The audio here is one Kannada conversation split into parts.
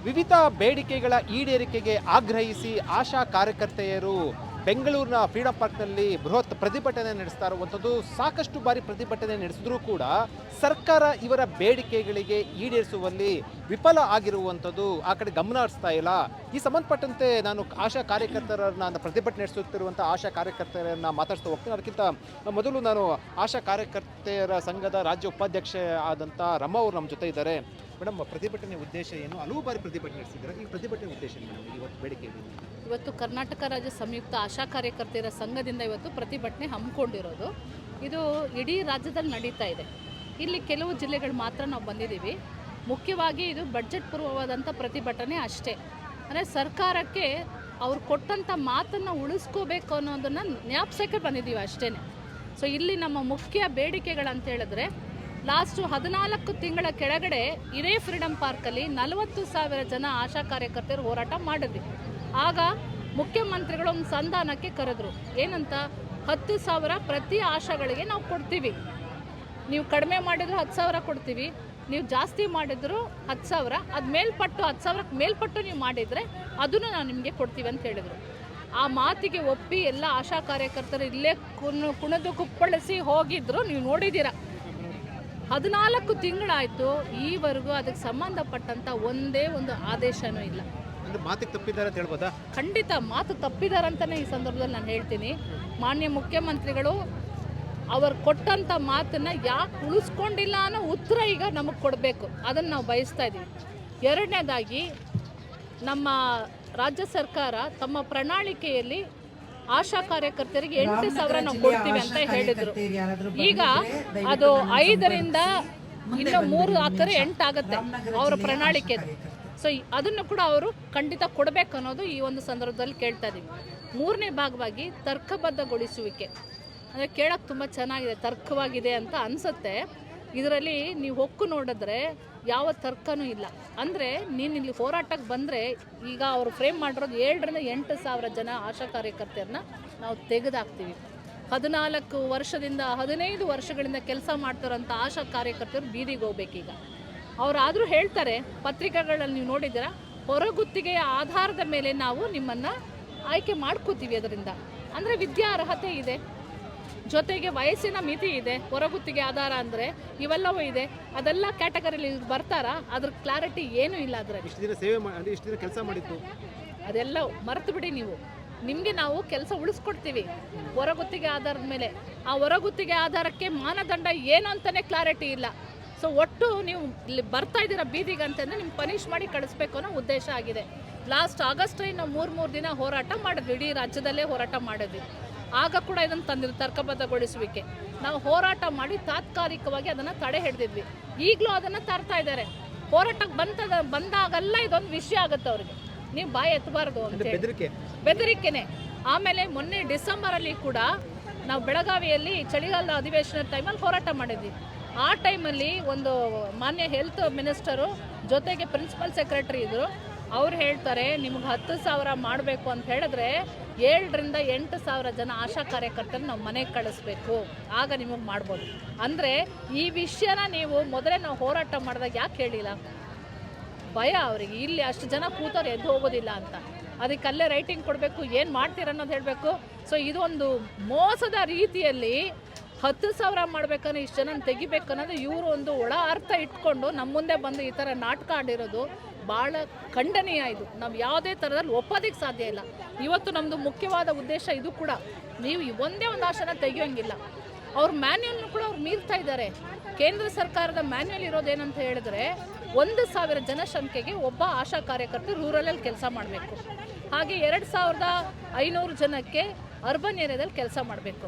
ವಿವಿಧ ಬೇಡಿಕೆಗಳ ಈಡೇರಿಕೆಗೆ ಆಗ್ರಹಿಸಿ ಆಶಾ ಕಾರ್ಯಕರ್ತೆಯರು ಬೆಂಗಳೂರಿನ ಫ್ರೀಡಂ ಪಾರ್ಕ್ನಲ್ಲಿ ಬೃಹತ್ ಪ್ರತಿಭಟನೆ ನಡೆಸ್ತಾ ಇರುವಂಥದ್ದು. ಸಾಕಷ್ಟು ಬಾರಿ ಪ್ರತಿಭಟನೆ ನಡೆಸಿದ್ರೂ ಕೂಡ ಸರ್ಕಾರ ಇವರ ಬೇಡಿಕೆಗಳಿಗೆ ಈಡೇರಿಸುವಲ್ಲಿ ವಿಫಲ ಆಗಿರುವಂಥದ್ದು ಆ ಕಡೆ ಗಮನ ಹರಿಸ್ತಾ ಇಲ್ಲ. ಈ ಸಂಬಂಧಪಟ್ಟಂತೆ ನಾನು ಆಶಾ ಕಾರ್ಯಕರ್ತರನ್ನ ಪ್ರತಿಭಟನೆ ನಡೆಸುತ್ತಿರುವಂಥ ಆಶಾ ಕಾರ್ಯಕರ್ತರನ್ನ ಮಾತಾಡ್ತಾ ಹೋಗ್ತೀನಿ. ಅದಕ್ಕಿಂತ ಮೊದಲು ನಾನು ಆಶಾ ಕಾರ್ಯಕರ್ತೆಯರ ಸಂಘದ ರಾಜ್ಯ ಉಪಾಧ್ಯಕ್ಷ ಆದಂಥ ರಮ್ಮ ಅವರು ನಮ್ಮ ಜೊತೆ ಇದ್ದಾರೆ. ಮೇಡಮ್, ಪ್ರತಿಭಟನೆ ಉದ್ದೇಶ ಏನು? ಹಲವು ಬಾರಿ ಪ್ರತಿಭಟನೆ ನಡೆಸಿದ್ದಾರೆ. ಈ ಪ್ರತಿಭಟನೆ ಉದ್ದೇಶ ಏನು ಮೇಡಮ್? ಇವತ್ತು ಬೇಡಿಕೆ ಏನು? ಇವತ್ತು ಕರ್ನಾಟಕ ರಾಜ್ಯ ಸಂಯುಕ್ತ ಆಶಾ ಕಾರ್ಯಕರ್ತೆಯರ ಸಂಘದಿಂದ ಇವತ್ತು ಪ್ರತಿಭಟನೆ ಹಮ್ಮಿಕೊಂಡಿರೋದು. ಇದು ಇಡೀ ರಾಜ್ಯದಲ್ಲಿ ನಡೀತಾ ಇದೆ. ಇಲ್ಲಿ ಕೆಲವು ಜಿಲ್ಲೆಗಳು ಮಾತ್ರ ನಾವು ಬಂದಿದ್ದೀವಿ. ಮುಖ್ಯವಾಗಿ ಇದು ಬಡ್ಜೆಟ್ ಪೂರ್ವವಾದಂಥ ಪ್ರತಿಭಟನೆ ಅಷ್ಟೇ. ಅಂದರೆ ಸರ್ಕಾರಕ್ಕೆ ಅವ್ರು ಕೊಟ್ಟಂಥ ಮಾತನ್ನು ಉಳಿಸ್ಕೋಬೇಕು ಅನ್ನೋದನ್ನು ಜ್ಞಾಪಿಸೋಕ್ಕೆ ಬಂದಿದ್ದೀವಿ ಅಷ್ಟೇ. ಸೊ ಇಲ್ಲಿ ನಮ್ಮ ಮುಖ್ಯ ಬೇಡಿಕೆಗಳಂತ ಹೇಳಿದ್ರೆ, ಲಾಸ್ಟು 14 ತಿಂಗಳ ಕೆಳಗಡೆ ಇದೇ ಫ್ರೀಡಂ ಪಾರ್ಕಲ್ಲಿ 40,000 ಜನ ಆಶಾ ಕಾರ್ಯಕರ್ತರು ಹೋರಾಟ ಮಾಡಿದ್ವಿ. ಆಗ ಮುಖ್ಯಮಂತ್ರಿಗಳು ಒಂದು ಸಂಧಾನಕ್ಕೆ ಕರೆದ್ರು. ಏನಂತ? 10,000 ಪ್ರತಿ ಆಶಾಗಳಿಗೆ ನಾವು ಕೊಡ್ತೀವಿ. ನೀವು ಕಡಿಮೆ ಮಾಡಿದ್ರು 10,000 ಕೊಡ್ತೀವಿ, ನೀವು ಜಾಸ್ತಿ ಮಾಡಿದ್ರು 10,000, ಅದು ಮೇಲ್ಪಟ್ಟು 10,000ಕ್ಕೆ ಮೇಲ್ಪಟ್ಟು ನೀವು ಮಾಡಿದರೆ ಅದನ್ನು ನಾವು ನಿಮಗೆ ಕೊಡ್ತೀವಿ ಅಂತ ಹೇಳಿದರು. ಆ ಮಾತಿಗೆ ಒಪ್ಪಿ ಎಲ್ಲ ಆಶಾ ಕಾರ್ಯಕರ್ತರು ಇಲ್ಲೇ ಕುಣಿದು ಕುಪ್ಪಳಿಸಿ ಹೋಗಿದ್ರು. ನೀವು ನೋಡಿದ್ದೀರ. 14 ತಿಂಗಳಾಯಿತು, ಈವರೆಗೂ ಅದಕ್ಕೆ ಸಂಬಂಧಪಟ್ಟಂಥ ಒಂದೇ ಒಂದು ಆದೇಶನೂ ಇಲ್ಲ. ಮಾತಿಗೆ ತಪ್ಪಿದ್ದಾರೆ ಅಂತ ಹೇಳ್ಬೋದಾ? ಖಂಡಿತ ಮಾತು ತಪ್ಪಿದಾರಂತಲೇ ಈ ಸಂದರ್ಭದಲ್ಲಿ ನಾನು ಹೇಳ್ತೀನಿ. ಮಾನ್ಯ ಮುಖ್ಯಮಂತ್ರಿಗಳು ಅವರು ಕೊಟ್ಟಂಥ ಮಾತನ್ನು ಯಾಕೆ ಉಳಿಸ್ಕೊಂಡಿಲ್ಲ ಅನ್ನೋ ಉತ್ತರ ಈಗ ನಮಗೆ ಕೊಡಬೇಕು. ಅದನ್ನು ನಾವು ಬಯಸ್ತಾ ಇದ್ದೀವಿ. ಎರಡನೇದಾಗಿ, ನಮ್ಮ ರಾಜ್ಯ ಸರ್ಕಾರ ತಮ್ಮ ಪ್ರಣಾಳಿಕೆಯಲ್ಲಿ ಆಶಾ ಕಾರ್ಯಕರ್ತರಿಗೆ 8,000 ನಾವು ಕೊಡ್ತೀವಿ ಅಂತ ಹೇಳಿದರು. ಈಗ ಅದು 5ರಿಂದ ಇನ್ನೂ 3 ಹಾಕಿದ್ರೆ 8 ಆಗುತ್ತೆ ಅವರ ಪ್ರಣಾಳಿಕೆ. ಸೊ ಅದನ್ನು ಕೂಡ ಅವರು ಖಂಡಿತ ಕೊಡಬೇಕು ಅನ್ನೋದು ಈ ಒಂದು ಸಂದರ್ಭದಲ್ಲಿ ಕೇಳ್ತಾ ಇದ್ದೀವಿ. ಮೂರನೇ ಭಾಗವಾಗಿ ತರ್ಕಬದ್ಧಗೊಳಿಸುವಿಕೆ ಅಂದರೆ ಕೇಳೋಕ್ಕೆ ತುಂಬ ಚೆನ್ನಾಗಿದೆ, ತರ್ಕವಾಗಿದೆ ಅಂತ ಅನಿಸುತ್ತೆ. ಇದರಲ್ಲಿ ನೀವು ಹೊಕ್ಕು ನೋಡಿದ್ರೆ ಯಾವ ತರ್ಕನೂ ಇಲ್ಲ. ಅಂದರೆ ನೀನು ಇಲ್ಲಿ ಹೋರಾಟಕ್ಕೆ ಬಂದರೆ, ಈಗ ಅವರು ಫ್ರೇಮ್ ಮಾಡಿರೋದು 7ರಿಂದ 8,000 ಜನ ಆಶಾ ಕಾರ್ಯಕರ್ತರನ್ನ ನಾವು ತೆಗೆದಾಕ್ತೀವಿ. 14 ವರ್ಷದಿಂದ 15 ವರ್ಷಗಳಿಂದ ಕೆಲಸ ಮಾಡ್ತಾರಂಥ ಆಶಾ ಕಾರ್ಯಕರ್ತರು ಬೀದಿಗೆ ಹೋಗ್ಬೇಕೀಗ. ಅವರಾದರೂ ಹೇಳ್ತಾರೆ, ಪತ್ರಿಕೆಗಳಲ್ಲಿ ನೀವು ನೋಡಿದ್ದೀರಾ, ಹೊರಗುತ್ತಿಗೆಯ ಆಧಾರದ ಮೇಲೆ ನಾವು ನಿಮ್ಮನ್ನು ಆಯ್ಕೆ ಮಾಡ್ಕೋತೀವಿ. ಅದರಿಂದ ಅಂದರೆ ವಿದ್ಯಾ ಅರ್ಹತೆ ಇದೆ, ಜೊತೆಗೆ ವಯಸ್ಸಿನ ಮಿತಿ ಇದೆ. ಹೊರಗುತ್ತಿಗೆ ಆಧಾರ ಅಂದರೆ ಇವೆಲ್ಲವೂ ಇದೆ. ಅದೆಲ್ಲ ಕ್ಯಾಟಗರಿಲಿ ಬರ್ತಾರಾ? ಅದ್ರ ಕ್ಲಾರಿಟಿ ಏನೂ ಇಲ್ಲ. ಅದರಲ್ಲಿ ಇಷ್ಟು ದಿನ ಸೇವೆ ಮಾಡಿ, ಇಷ್ಟು ದಿನ ಕೆಲಸ ಮಾಡಿತ್ತು, ಅದೆಲ್ಲ ಮರೆತು ಬಿಡಿ ನೀವು. ನಿಮಗೆ ನಾವು ಕೆಲಸ ಉಳಿಸ್ಕೊಡ್ತೀವಿ ಹೊರಗುತ್ತಿಗೆ ಆಧಾರದ ಮೇಲೆ. ಆ ಹೊರಗುತ್ತಿಗೆ ಆಧಾರಕ್ಕೆ ಮಾನದಂಡ ಏನು ಅಂತಲೇ ಕ್ಲಾರಿಟಿ ಇಲ್ಲ. ಸೊ ಒಟ್ಟು ನೀವು ಇಲ್ಲಿ ಬರ್ತಾ ಇದ್ದೀರಾ ಬೀದಿಗೆ ಅಂತಂದರೆ ನಿಮ್ಗೆ ಪನಿಷ್ ಮಾಡಿ ಕಳಿಸ್ಬೇಕು ಅನ್ನೋ ಉದ್ದೇಶ ಆಗಿದೆ. ಲಾಸ್ಟ್ ಆಗಸ್ಟಲ್ಲಿ ನಾವು 3 ದಿನ ಹೋರಾಟ ಮಾಡಿದ್ವಿ. ಇಡೀ ರಾಜ್ಯದಲ್ಲೇ ಹೋರಾಟ ಮಾಡಿದ್ವಿ. ಆಗ ಕೂಡ ಇದನ್ನು ತಂದಿದ್ದು ತರ್ಕಬದ್ಧಗೊಳಿಸುವಿಕೆ. ನಾವು ಹೋರಾಟ ಮಾಡಿ ತಾತ್ಕಾಲಿಕವಾಗಿ ಅದನ್ನು ತಡೆ ಹಿಡಿದಿದ್ವಿ. ಈಗಲೂ ಅದನ್ನು ತರ್ತಾ ಇದ್ದಾರೆ. ಹೋರಾಟಕ್ಕೆ ಬಂದಾಗೆಲ್ಲ ಇದೊಂದು ವಿಷಯ ಆಗುತ್ತೆ ಅವ್ರಿಗೆ, ನೀವು ಬಾಯಿ ಎತ್ತಬಾರ್ದು ಅಂತ ಬೆದರಿಕೆನೆ. ಆಮೇಲೆ ಮೊನ್ನೆ ಡಿಸೆಂಬರಲ್ಲಿ ಕೂಡ ನಾವು ಬೆಳಗಾವಿಯಲ್ಲಿ ಚಳಿಗಾಲದ ಅಧಿವೇಶನದ ಟೈಮಲ್ಲಿ ಹೋರಾಟ ಮಾಡಿದ್ವಿ. ಆ ಟೈಮಲ್ಲಿ ಒಂದು ಮಾನ್ಯ ಹೆಲ್ತ್ ಮಿನಿಸ್ಟರು ಜೊತೆಗೆ ಪ್ರಿನ್ಸಿಪಲ್ ಸೆಕ್ರೆಟರಿ ಇದ್ದರು. ಅವ್ರು ಹೇಳ್ತಾರೆ, ನಿಮ್ಗೆ 10,000 ಮಾಡಬೇಕು ಅಂತ ಹೇಳಿದ್ರೆ 7ರಿಂದ 8,000 ಜನ ಆಶಾ ಕಾರ್ಯಕರ್ತರು ನಾವು ಮನೆಗೆ ಕಳಿಸ್ಬೇಕು, ಆಗ ನಿಮಗೆ ಮಾಡ್ಬೋದು. ಅಂದರೆ ಈ ವಿಷಯನ ನೀವು ಮೊದಲೇ ನಾವು ಹೋರಾಟ ಮಾಡಿದಾಗ ಯಾಕೆ ಹೇಳಿಲ್ಲ? ಭಯ ಅವರಿಗೆ. ಇಲ್ಲಿ ಅಷ್ಟು ಜನ ಕೂತವ್ರು ಎದ್ದು ಹೋಗೋದಿಲ್ಲ ಅಂತ. ಅದಕ್ಕೆ ಅಲ್ಲೇ ರೈಟಿಂಗ್ ಕೊಡಬೇಕು, ಏನು ಮಾಡ್ತೀರ ಅನ್ನೋದು ಹೇಳಬೇಕು. ಸೊ ಇದೊಂದು ಮೋಸದ ರೀತಿಯಲ್ಲಿ 10,000 ಮಾಡ್ಬೇಕನ್ನೋ ಇಷ್ಟು ಜನ ತೆಗಿಬೇಕು ಅನ್ನೋದು ಇವರು ಒಂದು ಒಳ ಅರ್ಥ ಇಟ್ಕೊಂಡು ನಮ್ಮ ಮುಂದೆ ಬಂದು ಈ ಥರ ನಾಟಕ ಆಡಿರೋದು ಭಾಳ ಖಂಡನೀಯ. ಇದು ನಾವು ಯಾವುದೇ ಥರದಲ್ಲಿ ಒಪ್ಪೋದಕ್ಕೆ ಸಾಧ್ಯ ಇಲ್ಲ. ಇವತ್ತು ನಮ್ಮದು ಮುಖ್ಯವಾದ ಉದ್ದೇಶ ಇದು ಕೂಡ. ನೀವು ಒಂದೇ ಒಂದು ಆಶಾನ ತೆಗಿಯೋಂಗಿಲ್ಲ. ಅವ್ರ ಮ್ಯಾನ್ಯಲ್ನು ಕೂಡ ಅವ್ರು ಮೀರ್ತಾ ಇದ್ದಾರೆ. ಕೇಂದ್ರ ಸರ್ಕಾರದ ಮ್ಯಾನ್ಯಲ್ ಇರೋದೇನಂತ ಹೇಳಿದ್ರೆ 1,000 ಜನಸಂಖ್ಯೆಗೆ ಒಬ್ಬ ಆಶಾ ಕಾರ್ಯಕರ್ತರು ರೂರಲಲ್ಲಿ ಕೆಲಸ ಮಾಡಬೇಕು. ಹಾಗೆ 2,500 ಜನಕ್ಕೆ ಅರ್ಬನ್ ಏರಿಯಾದಲ್ಲಿ ಕೆಲಸ ಮಾಡಬೇಕು.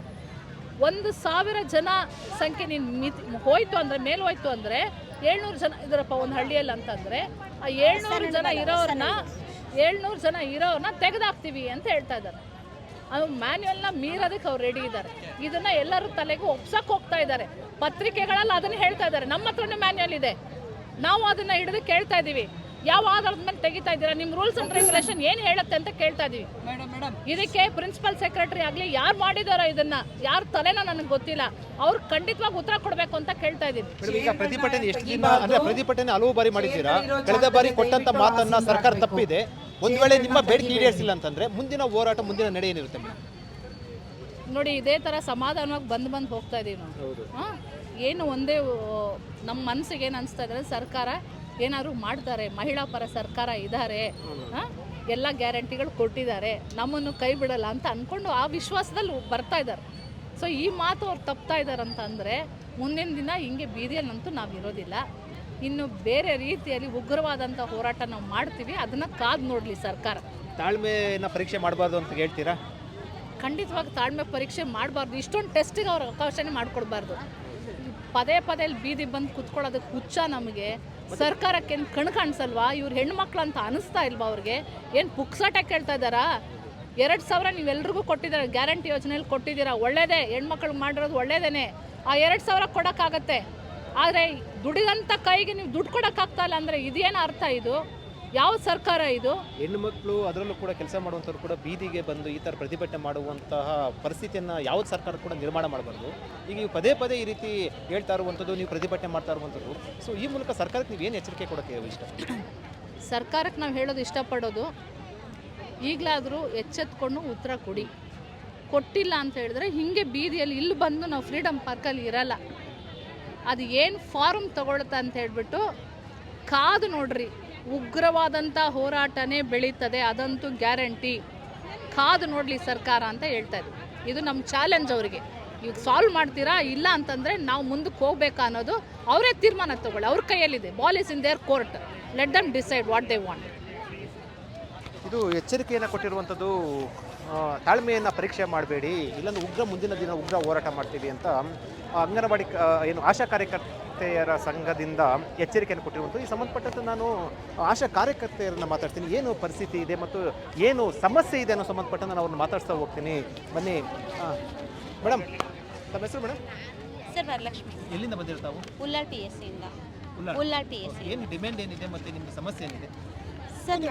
1,000 ಜನ ಸಂಖ್ಯೆ ನೀನು ಹೋಯ್ತು ಅಂದರೆ, ಮೇಲೆ ಹೋಯ್ತು ಅಂದರೆ 700 ಜನ ಇದರಪ್ಪ ಒಂದು ಹಳ್ಳಿಯಲ್ಲಿ ಅಂತಂದರೆ, ಆ 700 ಜನ ಇರೋರನ್ನ ತೆಗೆದಾಕ್ತೀವಿ ಅಂತ ಹೇಳ್ತಾ ಇದ್ದಾರೆ. ಅದು ಮ್ಯಾನ್ಯಲ್ನ ಮೀರೋದಕ್ಕೆ ಅವ್ರು ರೆಡಿ ಇದ್ದಾರೆ. ಇದನ್ನು ಎಲ್ಲರೂ ತಲೆಗೂ ಒಪ್ಸಕ್ಕೆ ಹೋಗ್ತಾ ಇದ್ದಾರೆ. ಪತ್ರಿಕೆಗಳಲ್ಲಿ ಅದನ್ನು ಹೇಳ್ತಾ ಇದ್ದಾರೆ. ನಮ್ಮ ಹತ್ರನೂ ಮ್ಯಾನ್ಯಲ್ ಇದೆ, ನಾವು ಅದನ್ನು ಹಿಡಿದು ಕೇಳ್ತಾ ಇದ್ದೀವಿ. ಯಾವ ಆಧಾರದ ಮೇಲೆ ತೆಗಿತಾ ಇದ್ದೀರಾ? ನಿಮ್ಮ ರೂಲ್ಸ್ ಅಂಡ್ ರೆಗ್ಯುಲೇಷನ್ ಏನು ಹೇಳುತ್ತೆ ಅಂತ ಕೇಳ್ತಾ ಇದೀವಿ. ಇದಕ್ಕೆ ಪ್ರಿನ್ಸಿಪಲ್ ಸೆಕ್ರೆಟರಿ ಆಗಲಿ ಯಾರು ಮಾಡಿದಾರೋ ಇದನ್ನ, ಯಾರ ತಲೆನೋ ನನಗೆ ಗೊತ್ತಿಲ್ಲ, ಅವ್ರು ಖಂಡಿತವಾಗಿ ಉತ್ತರ ಕೊಡಬೇಕು ಅಂತ ಕೇಳ್ತಾ ಇದೀವಿ. ಈಗ ಪ್ರತಿಭಟನೆ ಎಷ್ಟು ದಿನ ಅಂದ್ರೆ ಪ್ರತಿಭಟನೆ ಹಲವು ಬಾರಿ ಮಾಡಿದ್ದೀರಾ, ಕಳೆದ ಬಾರಿ ಕೊಟ್ಟಂತ ಮಾತನ್ನ ಸರ್ಕಾರ ತಪ್ಪಿದೆ. ಒಂದ್ ವೇಳೆ ನಿಮ್ಮ ಬೇಡಿಕೆ ಈಡೇರಿಸಿಲ್ಲ ಅಂತಂದ್ರೆ ಮುಂದಿನ ಹೋರಾಟ, ಮುಂದಿನ ನಡೆ ಏನಿರುತ್ತೆ ಮೇಡಮ್? ನೋಡಿ, ಇದೇ ಥರ ಸಮಾಧಾನವಾಗಿ ಬಂದು ಹೋಗ್ತಾ ಇದೀವಿ ನಾವು. ಏನು ಒಂದೇ ನಮ್ಮ ಮನಸ್ಸಿಗೆ ಏನು ಅನಿಸ್ತಾ ಇದ್ದಾರೆ, ಸರ್ಕಾರ ಏನಾದ್ರು ಮಾಡ್ತಾರೆ, ಮಹಿಳಾ ಪರ ಸರ್ಕಾರ ಇದ್ದಾರೆ, ಎಲ್ಲ ಗ್ಯಾರಂಟಿಗಳು ಕೊಟ್ಟಿದ್ದಾರೆ, ನಮ್ಮನ್ನು ಕೈ ಬಿಡಲ್ಲ ಅಂತ ಅಂದ್ಕೊಂಡು ಆ ವಿಶ್ವಾಸದಲ್ಲಿ ಬರ್ತಾ ಇದ್ದಾರೆ. ಸೊ ಈ ಮಾತು ಅವ್ರು ತಪ್ತಾ ಇದ್ದಾರೆ ಅಂತ ಅಂದರೆ ಮುಂದಿನ ದಿನ ಹಿಂಗೆ ಬೀದಿಯಲ್ಲಂತೂ ನಾವು ಇರೋದಿಲ್ಲ. ಇನ್ನು ಬೇರೆ ರೀತಿಯಲ್ಲಿ ಉಗ್ರವಾದಂಥ ಹೋರಾಟ ನಾವು ಮಾಡ್ತೀವಿ, ಅದನ್ನು ಕಾದು ನೋಡಲಿ ಸರ್ಕಾರ. ತಾಳ್ಮೆನ ಪರೀಕ್ಷೆ ಮಾಡಬಾರ್ದು ಅಂತ ಹೇಳ್ತೀರಾ? ಖಂಡಿತವಾಗಿ ತಾಳ್ಮೆ ಪರೀಕ್ಷೆ ಮಾಡಬಾರ್ದು. ಇಷ್ಟೊಂದು ಟೆಸ್ಟಿಗೆ ಅವ್ರ ಅವಕಾಶನೇ ಮಾಡಿಕೊಡ್ಬಾರ್ದು. ಪದೇ ಪದೇ ಬೀದಿ ಬಂದು ಕುತ್ಕೊಳ್ಳೋದಕ್ಕೆ ಹುಚ್ಚ ನಮಗೆ. ಸರ್ಕಾರಕ್ಕೆ ಏನು ಕಣ್ ಕಾಣಿಸಲ್ವಾ? ಇವ್ರು ಹೆಣ್ಮಕ್ಳು ಅಂತ ಅನಿಸ್ತಾ ಇಲ್ವಾ ಅವ್ರಿಗೆ? ಏನು ಪುಕ್ಸಾಟ ಕೇಳ್ತಾ ಇದ್ದಾರಾ? 2,000 ನೀವೆಲ್ರಿಗೂ ಕೊಟ್ಟಿದ್ದಾರೆ, ಗ್ಯಾರಂಟಿ ಯೋಜನೆಯಲ್ಲಿ ಕೊಟ್ಟಿದ್ದೀರಾ, ಒಳ್ಳೇದೇ, ಹೆಣ್ಮಕ್ಳಿಗೆ ಮಾಡಿರೋದು ಒಳ್ಳೇದೇ. ಆ 2,000 ಕೊಡೋಕ್ಕಾಗತ್ತೆ, ಆದರೆ ದುಡಿದಂಥ ಕೈಗೆ ನೀವು ದುಡ್ಡು ಕೊಡೋಕ್ಕಾಗ್ತಾ ಇಲ್ಲ ಅಂದರೆ ಇದೇನು ಅರ್ಥ? ಇದು ಯಾವ ಸರ್ಕಾರ ಇದು? ಹೆಣ್ಣು ಮಕ್ಕಳು ಅದರಲ್ಲೂ ಕೂಡ ಕೆಲಸ ಮಾಡುವಂಥವ್ರು ಕೂಡ ಬೀದಿಗೆ ಬಂದು ಈ ಥರ ಪ್ರತಿಭಟನೆ ಮಾಡುವಂತಹ ಪರಿಸ್ಥಿತಿಯನ್ನು ಯಾವ ಸರ್ಕಾರ ಕೂಡ ನಿರ್ಮಾಣ ಮಾಡಬಾರ್ದು. ಈಗ ನೀವು ಪದೇ ಪದೇ ಈ ರೀತಿ ಹೇಳ್ತಾ ಇರುವಂಥದ್ದು, ನೀವು ಪ್ರತಿಭಟನೆ ಮಾಡ್ತಾ ಇರುವಂಥದ್ದು, ಸೊ ಈ ಮೂಲಕ ಸರ್ಕಾರಕ್ಕೆ ನೀವು ಏನು ಎಚ್ಚರಿಕೆ ಕೊಡೋಕ್ಕೆ ಇಷ್ಟ? ಸರ್ಕಾರಕ್ಕೆ ನಾವು ಹೇಳೋದು ಇಷ್ಟಪಡೋದು, ಈಗಲಾದರೂ ಎಚ್ಚೆತ್ಕೊಂಡು ಉತ್ತರ ಕೊಡಿ. ಕೊಟ್ಟಿಲ್ಲ ಅಂತ ಹೇಳಿದ್ರೆ ಹಿಂಗೆ ಬೀದಿಯಲ್ಲಿ ಇಲ್ಲಿ ಬಂದು ನಾವು ಫ್ರೀಡಮ್ ಪಾರ್ಕಲ್ಲಿ ಇರಲ್ಲ. ಅದು ಏನು ಫಾರ್ಮ್ ತಗೊಳುತ್ತೆ ಅಂತ ಹೇಳ್ಬಿಟ್ಟು ಕಾದು ನೋಡ್ರಿ. ಉಗ್ರವಾದಂಥ ಹೋರಾಟನೇ ಬೆಳೀತದೆ, ಅದಂತೂ ಗ್ಯಾರಂಟಿ. ಕಾದು ನೋಡಲಿ ಸರ್ಕಾರ ಅಂತ ಹೇಳ್ತಾ ಇದ್ವಿ. ಇದು ನಮ್ಮ ಚಾಲೆಂಜ್ ಅವರಿಗೆ. ಈಗ ಸಾಲ್ವ್ ಮಾಡ್ತೀರಾ, ಇಲ್ಲ ಅಂತಂದರೆ ನಾವು ಮುಂದಕ್ಕೆ ಹೋಗ್ಬೇಕಾ ಅನ್ನೋದು ಅವರೇ ತೀರ್ಮಾನ ತಗೊಳ್ಳಿ. ಅವ್ರ ಕೈಯಲ್ಲಿದೆ. Ball is in their court. Let them decide what they want. ಇದು ಎಚ್ಚರಿಕೆಯನ್ನು ಕೊಟ್ಟಿರುವಂಥದ್ದು. ತಾಳ್ಮೆಯನ್ನು ಪರೀಕ್ಷೆ ಮಾಡಬೇಡಿ, ಇಲ್ಲಾಂದ್ರೆ ಮುಂದಿನ ದಿನ ಉಗ್ರ ಹೋರಾಟ ಮಾಡ್ತೀವಿ ಅಂತ ಅಂಗನವಾಡಿ ಏನು ಆಶಾ ಕಾರ್ಯಕರ್ತೆಯರ ಸಂಘದಿಂದ ಎಚ್ಚರಿಕೆಯನ್ನು ಕೊಟ್ಟಿರುವಂಥದ್ದು. ಈ ಸಂಬಂಧಪಟ್ಟಂತೆ ನಾನು ಆಶಾ ಕಾರ್ಯಕರ್ತೆಯರನ್ನು ಮಾತಾಡ್ತೀನಿ, ಏನು ಪರಿಸ್ಥಿತಿ ಇದೆ ಮತ್ತು ಏನು ಸಮಸ್ಯೆ ಇದೆ ಅನ್ನೋ ಸಂಬಂಧಪಟ್ಟಂತೆ ನಾನು ಅವ್ರನ್ನ ಮಾತಾಡ್ತಾ ಹೋಗ್ತೀನಿ. ಬನ್ನಿ ಮೇಡಮ್, ತಮ್ಮ ಹೆಸರು ಮೇಡಮ್? ಸರ್ ವರಲಕ್ಷ್ಮಿ. ಎಲ್ಲಿಂದ ಬಂದಿರ್ತಾವು? ಉಲ್ಲಾಳ್ TSC ಇಂದ. ಉಲ್ಲಾಳ್ TSC. ಏನು ಡಿಮ್ಯಾಂಡ್ ಏನಿದೆ ಮತ್ತು ನಿಮ್ಮ ಸಮಸ್ಯೆ ಏನಿದೆ ಸರ್?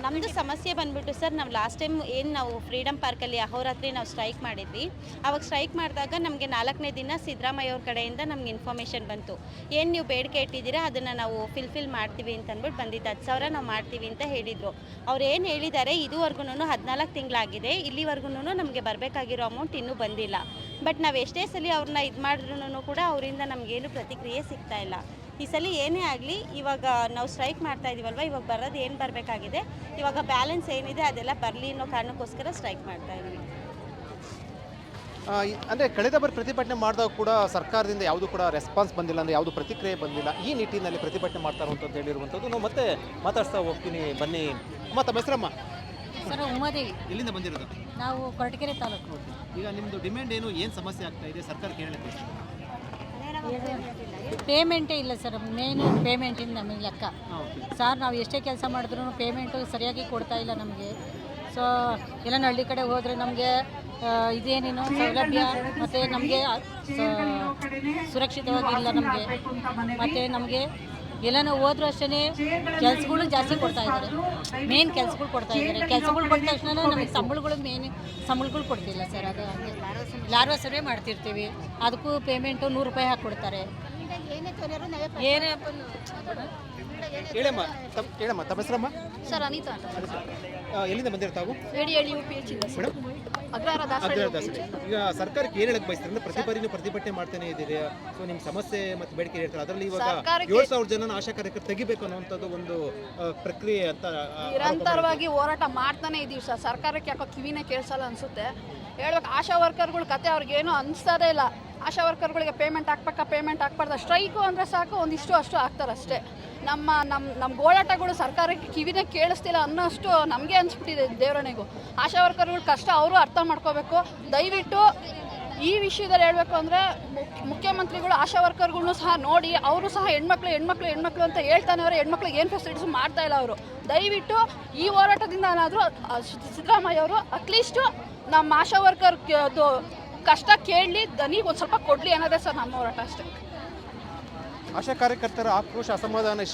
ನಮ್ಮದು ಸಮಸ್ಯೆ ಬಂದ್ಬಿಟ್ಟು ಸರ್, ನಾವು ಲಾಸ್ಟ್ ಟೈಮ್ ಏನು ನಾವು ಫ್ರೀಡಮ್ ಪಾರ್ಕಲ್ಲಿ ಅಹೋರಾತ್ರಿ ನಾವು ಸ್ಟ್ರೈಕ್ ಮಾಡಿದ್ವಿ. ಅವಾಗ ಸ್ಟ್ರೈಕ್ ಮಾಡಿದಾಗ ನಮಗೆ 4ನೇ ದಿನ ಸಿದ್ದರಾಮಯ್ಯ ಅವ್ರ ಕಡೆಯಿಂದ ನಮ್ಗೆ ಇನ್ಫಾರ್ಮೇಷನ್ ಬಂತು, ಏನು ನೀವು ಬೇಡಿಕೆ ಇಟ್ಟಿದ್ದೀರಾ ಅದನ್ನು ನಾವು ಫಿಲ್ಫಿಲ್ ಮಾಡ್ತೀವಿ ಅಂತ ಅಂದ್ಬಿಟ್ಟು ಬಂದಿದ್ದು. 10,000 ನಾವು ಮಾಡ್ತೀವಿ ಅಂತ ಹೇಳಿದರು. ಅವ್ರು ಏನು ಹೇಳಿದ್ದಾರೆ, ಇದುವರೆಗೂ 14 ತಿಂಗಳಾಗಿದೆ, ಇಲ್ಲಿವರೆಗೂ ನಮಗೆ ಬರಬೇಕಾಗಿರೋ ಅಮೌಂಟ್ ಇನ್ನೂ ಬಂದಿಲ್ಲ. ಬಟ್ ನಾವು ಎಷ್ಟೇ ಸಲ ಅವ್ರನ್ನ ಇದು ಮಾಡಿದ್ರು ಕೂಡ ಅವರಿಂದ ನಮಗೇನು ಪ್ರತಿಕ್ರಿಯೆ ಸಿಗ್ತಾ ಇಲ್ಲ. ಈ ಸಲ ಏನೇ ಆಗಲಿ, ಇವಾಗ ನಾವು ಸ್ಟ್ರೈಕ್ ಮಾಡ್ತಾ ಇದೀವಲ್ವ, ಇವಾಗ ಬರೋದು ಏನು ಬರಬೇಕಾಗಿದೆ, ಇವಾಗ ಬ್ಯಾಲೆನ್ಸ್ ಏನಿದೆ ಅದೆಲ್ಲ ಬರಲಿ ಅನ್ನೋ ಕಾರಣಕ್ಕೋಸ್ಕರ ಸ್ಟ್ರೈಕ್ ಮಾಡ್ತಾ ಇದ್ದೀವಿ. ಅಂದರೆ ಕಳೆದ ಬಾರಿ ಪ್ರತಿಭಟನೆ ಮಾಡಿದಾಗ ಕೂಡ ಸರ್ಕಾರದಿಂದ ಯಾವುದೂ ಕೂಡ ರೆಸ್ಪಾನ್ಸ್ ಬಂದಿಲ್ಲ, ಅಂದರೆ ಯಾವುದು ಪ್ರತಿಕ್ರಿಯೆ ಬಂದಿಲ್ಲ. ಈ ನಿಟ್ಟಿನಲ್ಲಿ ಪ್ರತಿಭಟನೆ ಮಾಡ್ತಾ ಇರುವಂಥದ್ದು ಹೇಳಿರುವಂಥದ್ದು. ನಾವು ಮತ್ತೆ ಮಾತಾಡ್ತಾ ಹೋಗ್ತೀನಿ. ಬನ್ನಿ ಅಮ್ಮ, ತಮ್ಮ ಹೆಸರಮ್ಮ? ಸರ್ ಉಮಾದೇವಿ. ಎಲ್ಲಿಂದ ಬಂದಿರೋದು? ನಾವು ಕೊರಟಗೆರೆ ತಾಲೂಕು. ಈಗ ನಿಮ್ಮದು ಡಿಮ್ಯಾಂಡ್ ಏನು ಸಮಸ್ಯೆ ಆಗ್ತಾ ಇದೆ ಸರ್ಕಾರಕ್ಕೆ ಹೇಳಕ್ಕೆ? ಪೇಮೆಂಟೇ ಇಲ್ಲ ಸರ್. ಮೇನು ಪೇಮೆಂಟಿಂದ ನಮಗೆ ಲೆಕ್ಕ ಸರ್. ನಾವು ಎಷ್ಟೇ ಕೆಲಸ ಮಾಡಿದ್ರು ಪೇಮೆಂಟು ಸರಿಯಾಗಿ ಕೊಡ್ತಾ ಇಲ್ಲ ನಮಗೆ. ಸೊ ಎಲ್ಲ ಹಳ್ಳಿ ಕಡೆ ಹೋದರೆ ನಮಗೆ ಇದೇನೇನು ಸೌಲಭ್ಯ ಮತ್ತು ನಮಗೆ ಸುರಕ್ಷಿತವಾಗಿಲ್ಲ ನಮಗೆ. ಮತ್ತು ನಮಗೆ ಎಲ್ಲನೂ ಹೋದ್ರೂ ಅಷ್ಟೇ ಕೆಲಸಗಳು ಜಾಸ್ತಿ ಕೊಡ್ತಾ ಇದ್ದಾರೆ. ಮೇನ್ ಕೆಲಸಗಳು ಕೊಡ್ತಾ ಇದ್ದಾರೆ. ಕೆಲಸಗಳು ಕೊಟ್ಟ ತಕ್ಷಣ ನಮಗೆ ಸಂಬಳಗಳು ಕೊಡ್ತಿಲ್ಲ ಸರ್. ಅದು ಹಂಗೆ ಲಾರ್ವಾ ಸರ್ವೆ ಮಾಡ್ತಿರ್ತೀವಿ, ಅದಕ್ಕೂ ಪೇಮೆಂಟು 100 ರೂಪಾಯಿ ಹಾಕಿ ಕೊಡ್ತಾರೆ. ಏನೇ ಹೇಳಮ್ಮ, ತಮ್ಮ ಹೆಸರಮ್ಮ? ಸರ್ ಅನಿತಾ. ಎಲ್ಲಿಂದ ಬಂದಿರ್ತಾವು? UPH ಇಂದ ಮೇಡಮ್. ಅಗ್ರಹಾರ ದಾಸರಳ್ಳಿ. ಈಗ ಸರ್ಕಾರಕ್ಕೆ ಏನು ಹೇಳಕ್ ಬಯಸ್ತಾರೆ ಅಂದ್ರೆ, ಪ್ರತಿ ಬಾರಿ ನೀವು ಪ್ರತಿಭಟನೆ ಮಾಡ್ತಾನೆ ಇದ್ದೀರಿ, ಸೊ ನಿಮ್ಮ ಸಮಸ್ಯೆ ಮತ್ತು ಬೇಡಿಕೆ ಹೇಳ್ತಾರೆ. ಅದರಲ್ಲಿ ಇವಾಗ 7,000 ಜನ ಆಶಾ ಕಾರ್ಯಕರ್ತರು ತೆಗಿಬೇಕು ಅನ್ನುವಂಥದ್ದು ಒಂದು ಪ್ರಕ್ರಿಯೆ ಅಂತ ನಿರಂತರವಾಗಿ ಹೋರಾಟ ಮಾಡ್ತಾನೆ ಇದೀವಿ ಸರ್. ಸರ್ಕಾರಕ್ಕೆ ಯಾಕೋ ಕಿವಿನೇ ಕೇಳಿಸಲ್ಲ ಅನ್ಸುತ್ತೆ. ಹೇಳ್ಬೇಕು, ಆಶಾ ವರ್ಕರ್ಗಳ ಕತೆ ಅವ್ರಿಗೇನು ಅನಿಸ್ತದೇ ಇಲ್ಲ. ಆಶಾ ವರ್ಕರ್ಗಳಿಗೆ ಪೇಮೆಂಟ್ ಹಾಕ್ಬೇಕಾ, ಪೇಮೆಂಟ್ ಹಾಕ್ಬಾರ್ದು. ಸ್ಟ್ರೈಕು ಅಂದರೆ ಸಾಕು, ಒಂದಿಷ್ಟು ಅಷ್ಟು ಹಾಕ್ತಾರಷ್ಟೇ. ನಮ್ಮ ಹೋರಾಟಗಳು ಸರ್ಕಾರಕ್ಕೆ ಕಿವಿನೇ ಕೇಳಿಸ್ತಿಲ್ಲ ಅನ್ನೋಷ್ಟು ನಮಗೆ ಅನಿಸ್ಬಿಟ್ಟಿದೆ ದೇವರನೆಗೂ. ಆಶಾ ವರ್ಕರ್ಗಳ ಕಷ್ಟ ಅವರು ಅರ್ಥ ಮಾಡ್ಕೋಬೇಕು. ದಯವಿಟ್ಟು ಈ ವಿಷಯದಲ್ಲಿ ಹೇಳಬೇಕು ಅಂದರೆ, ಮುಖ್ಯಮಂತ್ರಿಗಳು ಆಶಾ ವರ್ಕರ್ಗಳನ್ನೂ ಸಹ ನೋಡಿ, ಅವರು ಸಹ ಹೆಣ್ಮಕ್ಳು ಅಂತ ಹೇಳ್ತಾನೆ ಅವರೇ. ಹೆಣ್ಮಕ್ಳಿಗೆ ಏನು ಫೆಸಿಲಿಟೀಸ್ ಮಾಡ್ತಾ ಇಲ್ಲ ಅವರು. ದಯವಿಟ್ಟು ಈ ಹೋರಾಟದಿಂದ ಏನಾದರೂ ಸಿದ್ದರಾಮಯ್ಯ ಅವರು ಅಟ್ಲೀಸ್ಟು ನಮ್ಮ ಆಶಾ ವರ್ಕರ್ ಕಷ್ಟ ಕೇಳಲಿ, ದನಿಗೆ ಒಂದು ಸ್ವಲ್ಪ ಕೊಡಲಿ ಅನ್ನೋದೇ ಸರ್ ನಮ್ಮ ಹೋರಾಟ ಅಷ್ಟೇ. ಆಶಾ ಕಾರ್ಯಕರ್ತರ ಆಕ್ರೋಶ ಅಸಮಾಧಾನ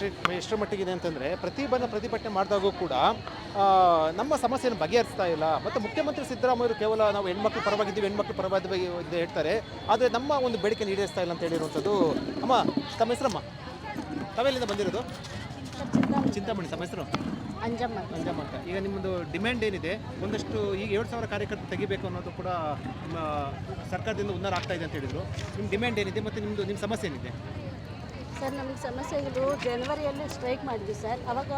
ಎಷ್ಟರ ಮಟ್ಟಿಗಿದೆ ಅಂತಂದರೆ ಪ್ರತಿಭಟನೆ ಮಾಡಿದಾಗೂ ಕೂಡ ನಮ್ಮ ಸಮಸ್ಯೆಯನ್ನು ಬಗೆಹರಿಸ್ತಾ ಇಲ್ಲ. ಮತ್ತು ಮುಖ್ಯಮಂತ್ರಿ ಸಿದ್ದರಾಮಯ್ಯರು ಕೇವಲ ನಾವು ಹೆಣ್ಮಕ್ಳು ಪರವಾಗಿದ್ದೀವಿ ಅಂತ ಹೇಳ್ತಾರೆ, ಆದರೆ ನಮ್ಮ ಒಂದು ಬೇಡಿಕೆ ಈಡೇರಿಸ್ತಾ ಇಲ್ಲ ಅಂತ ಹೇಳಿರುವಂಥದ್ದು. ಅಮ್ಮ, ತಮ್ಮ ಹೆಸರಮ್ಮ? ತಾವೆಲ್ಲಿಂದ ಬಂದಿರೋದು? ಚಿಂತಾಮಣಿ. ತಮ್ಮ ಹೆಸರು? ಅಂಜಮ್ಮ. ಅಂಜಮ್ಮ ಅಂತ. ಈಗ ನಿಮ್ಮದು ಡಿಮ್ಯಾಂಡ್ ಏನಿದೆ? ಒಂದಷ್ಟು ಈಗ 7,000 ಕಾರ್ಯಕರ್ತರು ತೆಗಿಬೇಕು ಅನ್ನೋದು ಕೂಡ ಸರ್ಕಾರದಿಂದ ಉನ್ನಾರ ಆಗ್ತಾ ಇದೆ ಅಂತ ಹೇಳಿದರು. ನಿಮ್ಮ ಡಿಮ್ಯಾಂಡ್ ಏನಿದೆ ಮತ್ತು ನಿಮ್ಮ ಸಮಸ್ಯೆ ಏನಿದೆ? ಸರ್, ನಮಗೆ ಸಮಸ್ಯೆಗಳು ಜನವರಿಯಲ್ಲಿ ಸ್ಟ್ರೈಕ್ ಮಾಡಿದ್ವಿ ಸರ್. ಅವಾಗ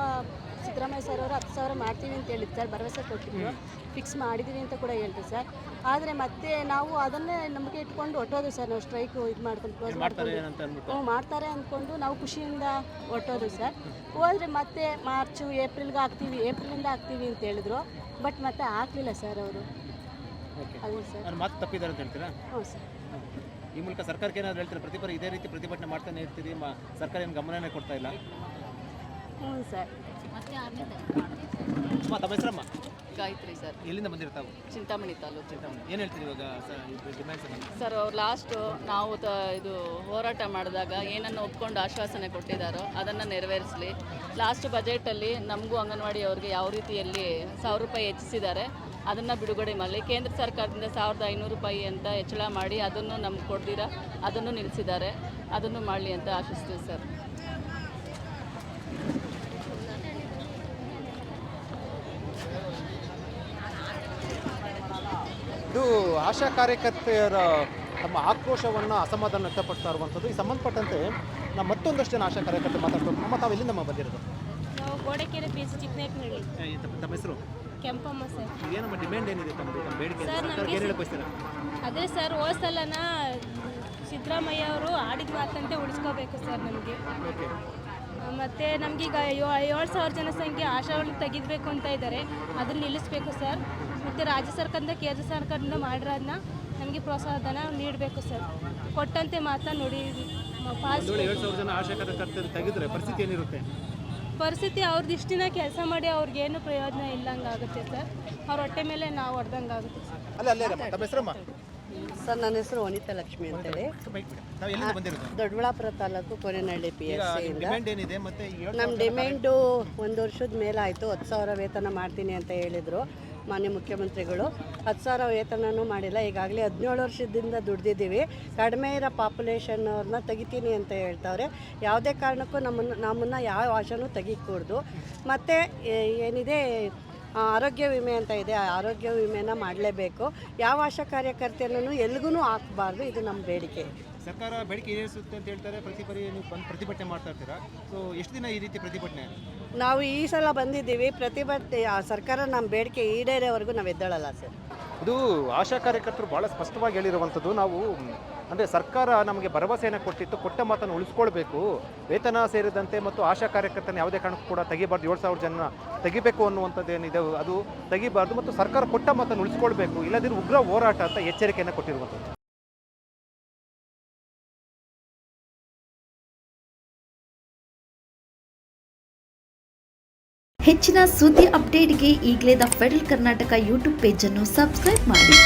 ಸಿದ್ದರಾಮಯ್ಯ ಸರ್ ಅವರು 10,000 ಮಾಡ್ತೀವಿ ಅಂತ ಹೇಳಿದ್ದು ಸರ್, ಭರವಸೆ ಕೊಟ್ಟಿದ್ರು. ಫಿಕ್ಸ್ ಮಾಡಿದ್ದೀವಿ ಅಂತ ಕೂಡ ಹೇಳ್ತೀವಿ ಸರ್. ಆದರೆ ಮತ್ತೆ ನಾವು ಅದನ್ನೇ ನಂಬಿಕೆ ಇಟ್ಕೊಂಡು ಹೊಟ್ಟೋದು ಸರ್. ನಾವು ಸ್ಟ್ರೈಕ್ ಇದು ಮಾಡ್ಕೊಂಡು ಕ್ಲೋಸ್ ಮಾಡ್ತಾರೆ ಅಂದ್ಕೊಂಡು ನಾವು ಖುಷಿಯಿಂದ ಹೊಟ್ಟೋದು ಸರ್. ಹೋದರೆ ಮತ್ತೆ ಮಾರ್ಚು ಏಪ್ರಿಲಿಂದ ಆಗ್ತೀವಿ ಅಂತ ಹೇಳಿದ್ರು. ಬಟ್ ಮತ್ತೆ ಹಾಕಲಿಲ್ಲ ಸರ್ ಅವರು. ಅದೇ ಸರ್ ಮಾತು ತಪ್ಪಿದ್ದಾರೆ ಅಂತ ಹೇಳ್ತೀರಾ? ಹ್ಞೂ ಸರ್. ಈ ಮೂಲಕ ಸರ್ಕಾರಕ್ಕೆ ಏನಾದ್ರು ಹೇಳ್ತೀರಾ? ಪ್ರತಿ ಇದೇ ರೀತಿ ಪ್ರತಿಭಟನೆ ಮಾಡ್ತಾನೆ ಇರ್ತೀರಿ, ಸರ್ಕಾರ ಏನು ಗಮನನೇ ಕೊಡ್ತಾ ಇಲ್ಲ? ಹ್ಞೂ ಸರ್. ತಮ್ಮ ಹೆಸರಮ್ಮ? ಗಾಯತ್ರಿ ಸರ್. ಎಲ್ಲಿಂದ ಬಂದಿರ್ತಾವೆ? ಚಿಂತಾಮಣಿ ತಾಲೂಕು. ಚಿಂತಾಮಣಿ. ಏನು ಹೇಳ್ತೀರಿ ಇವಾಗ ಸರ್? ಅವ್ರು ಲಾಸ್ಟು ನಾವು ಇದು ಹೋರಾಟ ಮಾಡಿದಾಗ ಏನನ್ನು ಒಪ್ಕೊಂಡು ಆಶ್ವಾಸನೆ ಕೊಟ್ಟಿದ್ದಾರೋ ಅದನ್ನು ನೆರವೇರಿಸಲಿ. ಲಾಸ್ಟ್ ಬಜೆಟಲ್ಲಿ ನಮಗೂ ಅಂಗನವಾಡಿ ಅವ್ರಿಗೆ ಯಾವ ರೀತಿಯಲ್ಲಿ 1,000 ರೂಪಾಯಿ ಹೆಚ್ಚಿಸಿದ್ದಾರೆ ಅದನ್ನು ಬಿಡುಗಡೆ ಮಾಡಲಿ. ಕೇಂದ್ರ ಸರ್ಕಾರದಿಂದ 1,500 ರೂಪಾಯಿ ಅಂತ ಹೆಚ್ಚಳ ಮಾಡಿ ಅದನ್ನು ನಮ್ಗೆ ಕೊಡ್ದಿರ ಅದನ್ನು ನಿಲ್ಲಿಸಿದ್ದಾರೆ. ಅದನ್ನು ಮಾಡಲಿ ಅಂತ ಆಶಿಸ್ತೀವಿ ಸರ್. ಇದು ಆಶಾ ಕಾರ್ಯಕರ್ತೆಯರ ತಮ್ಮ ಆಕ್ರೋಶವನ್ನು ಅಸಮಾಧಾನ ವ್ಯಕ್ತಪಡ್ತಾ ಇರುವಂಥದ್ದು. ಈ ಸಂಬಂಧಪಟ್ಟಂತೆ ನಾವು ಮತ್ತೊಂದಷ್ಟು ಜನ ಆಶಾ ಕಾರ್ಯಕರ್ತರು ಮಾತಾಡ್ತಾರೆ. ನಮ್ಮ ತಾವು ಎಲ್ಲಿಂದ ಬಂದಿರೋದು? ನಾವು ಗೋಡೆಕೆರೆ ಪಿ ಜಿ ಚಿಕ್ಕನೇಕನಹಳ್ಳಿ. ತಮ್ಮ ಹೆಸರು? ಕೆಂಪಮ್ಮ ಸರ್. ಏನಮ್ಮ ಡಿಮ್ಯಾಂಡ್ ಏನಿದೆ ತಮ್ಮದು? ತಮ್ಮ ಬೇಡಿಕೆ ಸರ್ಕಾರಕ್ಕೆ ಏನು ಹೇಳಕ್ಕೆ ಬಯಸ್ತೀರಾ? ಅದೇ ಸರ್, ಹೋದ ಸಲನ ಸಿದ್ದರಾಮಯ್ಯ ಅವರು ಆಡಿದ ಮಾತಂತೆ ಉಳಿಸ್ಕೋಬೇಕು ಸರ್ ನಮಗೆ. ಮತ್ತು ನಮಗೀಗ 7,000 ಜನಸಂಖ್ಯೆ ಆಶಾವನ್ನು ತೆಗಿಬೇಕು ಅಂತ ಇದ್ದಾರೆ, ಅದನ್ನು ನಿಲ್ಲಿಸಬೇಕು ಸರ್. ಮತ್ತು ರಾಜ್ಯ ಸರ್ಕಾರದಿಂದ ಕೇಂದ್ರ ಸರ್ಕಾರದಿಂದ ಮಾಡಿರೋದನ್ನ ನಮಗೆ ಪ್ರೋತ್ಸಾಹಧನ ನೀಡಬೇಕು ಸರ್. ಕೊಟ್ಟಂತೆ ಮಾತನ್ನ ನೋಡಿ ಪಾಸ್. 7,000 ಜನ ಆಶಾ ಕಾರ್ಯಕರ್ತರು ತೆಗೆದ್ರೆ ಪರಿಸ್ಥಿತಿ ಏನಿರುತ್ತೆ? ಪರಿಸ್ಥಿತಿ ಅವ್ರ ದೃಷ್ಟಿನ ಕೆಲಸ ಮಾಡಿ ಅವ್ರಿಗೇನು ಪ್ರಯೋಜನ ಇಲ್ಲಂಗಾಗುತ್ತೆ ಸರ್. ಅವ್ರ ಹೊಟ್ಟೆ ಮೇಲೆ ನಾವು ಹೊಡೆದಂಗೆ ಆಗುತ್ತೆ ಸರ್. ಅಲ್ಲೇ ತಮ್ಮ ಹೆಸರಮ್ಮ? ಸರ್, ನನ್ನ ಹೆಸರು ವನಿತಾ ಲಕ್ಷ್ಮಿ ಅಂತೇಳಿ, ತಾವು ಎಲ್ಲಿಂದ ಬಂದಿರೋದು? ದೊಡ್ಡಬಳ್ಳಾಪುರ ತಾಲೂಕು ಕೊನೆನಹಳ್ಳಿ PSC ಇಂದ. ಡಿಮ್ಯಾಂಡ್ ಏನಿದೆ? ಮತ್ತೆ ನಮ್ಮ ಡಿಮ್ಯಾಂಡು 1 ವರ್ಷದ ಮೇಲೆ ಆಯಿತು. 10,000 ವೇತನ ಮಾಡ್ತೀನಿ ಅಂತ ಹೇಳಿದರು ಮಾನ್ಯ ಮುಖ್ಯಮಂತ್ರಿಗಳು. 10,000 ವೇತನನೂ ಮಾಡಿಲ್ಲ. ಈಗಾಗಲೇ 17 ವರ್ಷದಿಂದ ದುಡ್ದಿದ್ದೀವಿ. ಕಡಿಮೆ ಇರೋ ಪಾಪ್ಯುಲೇಷನ್ ಅವ್ರನ್ನ ತೆಗಿತೀನಿ ಅಂತ ಹೇಳ್ತಾವ್ರೆ. ಯಾವುದೇ ಕಾರಣಕ್ಕೂ ನಮ್ಮನ್ನು ಯಾವ ಆಶಾನೂ ತೆಗಿಕೂಡ್ದು. ಮತ್ತು ಏನಿದೆ ಆರೋಗ್ಯ ವಿಮೆ ಅಂತ ಇದೆ, ಆ ಆರೋಗ್ಯ ವಿಮೆನ ಮಾಡಲೇಬೇಕು. ಯಾವ ಆಶಾ ಕಾರ್ಯಕರ್ತೆಯೂ ಎಲ್ಗೂ ಹಾಕಬಾರ್ದು. ಇದು ನಮ್ಮ ಬೇಡಿಕೆ. ಸರ್ಕಾರ ಬೇಡಿಕೆ ಈಡೇರಿಸುತ್ತೆ ಅಂತ ಹೇಳ್ತಾರೆ. ನೀವು ಬಂದು ಪ್ರತಿಭಟನೆ ಮಾಡ್ತಾ ಇರ್ತೀರಾ. ಸೊ ಎಷ್ಟು ದಿನ ಈ ರೀತಿ ಪ್ರತಿಭಟನೆ? ನಾವು ಈ ಸಲ ಬಂದಿದ್ದೀವಿ. ಪ್ರತಿಭಟನೆ ಸರ್ಕಾರ ನಮ್ಮ ಬೇಡಿಕೆ ಈಡೇರೋವರೆಗೂ ನಾವು ಎದ್ದೇಳಲ್ಲ ಸರ್. ಇದು ಆಶಾ ಕಾರ್ಯಕರ್ತರು ಭಾಳ ಸ್ಪಷ್ಟವಾಗಿ ಹೇಳಿರುವಂಥದ್ದು. ನಾವು ಅಂದರೆ ಸರ್ಕಾರ ನಮಗೆ ಭರವಸೆಯನ್ನು ಕೊಟ್ಟಿತ್ತು, ಕೊಟ್ಟ ಮಾತನ್ನು ಉಳಿಸ್ಕೊಳ್ಬೇಕು. ವೇತನ ಸೇರಿದಂತೆ ಮತ್ತು ಆಶಾ ಕಾರ್ಯಕರ್ತನ ಯಾವುದೇ ಕಾರಣಕ್ಕೂ ಕೂಡ ತೆಗಿಬಾರ್ದು. 7,000 ಜನ ತೆಗಿಬೇಕು ಅನ್ನುವಂಥದ್ದು ಏನಿದೆ ಅದು ತೆಗಿಬಾರ್ದು ಮತ್ತು ಸರ್ಕಾರ ಕೊಟ್ಟ ಮಾತನ್ನು ಉಳಿಸ್ಕೊಳ್ಬೇಕು, ಇಲ್ಲದಿದ್ದರೆ ಉಗ್ರ ಹೋರಾಟ ಅಂತ ಎಚ್ಚರಿಕೆಯನ್ನು ಕೊಟ್ಟಿರುವಂಥದ್ದು. ಹೆಚ್ಚಿನ ಸುದ್ದಿ ಅಪ್ಡೇಟ್ಗೆ ಈಗಲೇ ದ ಫೆಡರಲ್ ಕರ್ನಾಟಕ ಯೂಟ್ಯೂಬ್ ಪೇಜನ್ನು ಸಬ್ಸ್ಕ್ರೈಬ್ ಮಾಡಿ.